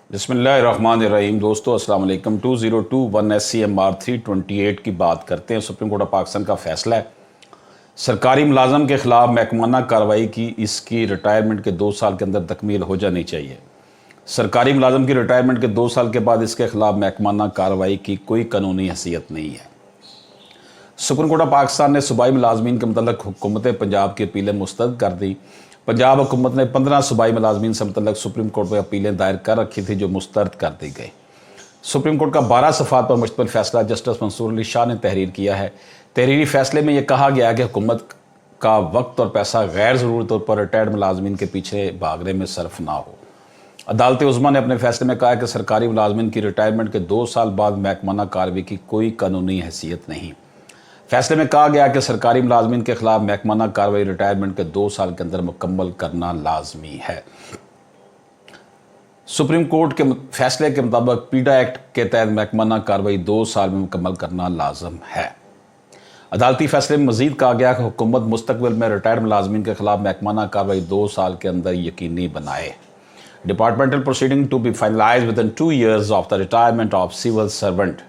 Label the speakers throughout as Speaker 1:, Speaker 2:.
Speaker 1: बिस्मिल्लाहिर्रहमानिर्रहीम। दोस्तों अस्सलाम वालेकुम। 2021 SCMR 328 की बात करते हैं। सुप्रीम कोर्ट ऑफ पाकिस्तान का फैसला है सरकारी मुलाजम के खिलाफ महकमाना कार्रवाई की इसकी रिटायरमेंट के 2 साल के अंदर तकमील हो जानी चाहिए। सरकारी मुलाजम की रिटायरमेंट के 2 साल के बाद इसके खिलाफ महकमाना कार्रवाई की कोई कानूनी हैसियत नहीं है। सुप्रीम कोर्ट ऑफ पाकिस्तान ने सूबाई मुलाजमीन के मतलब हुकूमत पंजाब की अपीलें मुस्तरद कर दी। पंजाब हुकूमत ने 15 सूबाई मुलाजमीन से मतलब सुप्रीम कोर्ट में अपीलें दायर कर रखी थी जो मुस्तरद कर दी गई। सुप्रीम कोर्ट का 12 सफ़ात पर मुश्तमिल फैसला जस्टिस मंसूर अली शाह ने तहरीर किया है। तहरीरी फैसले में यह कहा गया कि हुकूमत का वक्त और पैसा गैर ज़रूरी तौर पर रिटायर्ड मुलाजमीन के पीछे भागने में सर्फ ना हो। अदालत उज़्मा ने अपने फैसले में कहा कि सरकारी मुलाजमीन की रिटायरमेंट के 2 साल बाद महकमाना कार्रवाई की कोई कानूनी हैसियत नहीं। फैसले में कहा गया कि सरकारी मुलाजमीन के खिलाफ महकमाना कार्रवाई रिटायरमेंट के 2 साल के अंदर मुकम्मल करना लाजमी है। सुप्रीम कोर्ट के फैसले के मुताबिक पीडा एक्ट के तहत महकमाना कार्रवाई 2 साल में मुकम्मल करना लाजम है। अदालती फैसले में मजीद कहा गया कि हुकूमत मुस्तकबिल में रिटायर्ड मुलाजमीन के खिलाफ महकमाना कार्रवाई 2 साल के अंदर यकीनी बनाए। Departmental proceeding to be finalize within 2 years of the retirement of civil servant.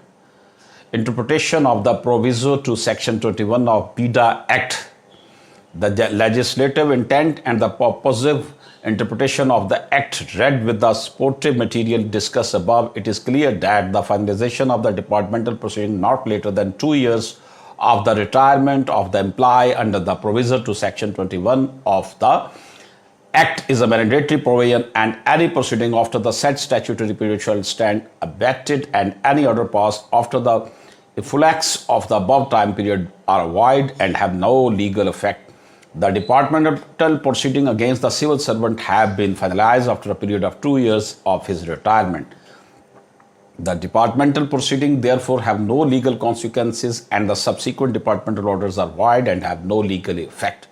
Speaker 1: Interpretation of the proviso to Section 21 of PIDA Act, the legislative intent and the purposive interpretation of the Act read with the supportive material discussed above, it is clear that the finalization of the departmental proceeding not later than 2 years of the retirement of the employee under the proviso to Section 21 of the Act is a mandatory provision, and any proceeding after the said statutory period shall stand abated, and any order passed after the effluence of the above time period are void and have no legal effect. The departmental proceeding against the civil servant have been finalized after a period of 2 years of his retirement. The departmental proceeding therefore have no legal consequences, and the subsequent departmental orders are void and have no legal effect.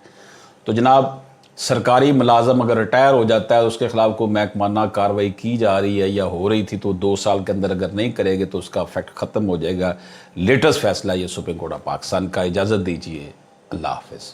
Speaker 1: तो जनाब सरकारी मुलाजम अगर retire हो जाता है उसके खिलाफ कोई महकमाना कार्रवाई की जा रही है या हो रही थी तो 2 साल के अंदर अगर नहीं करेंगे तो उसका इफेक्ट ख़त्म हो जाएगा। लेटेस्ट फैसला ये सुप्रीम कोर्ट ऑफ पाकिस्तान का। इजाज़त दीजिए, अल्लाह हाफ़िज़।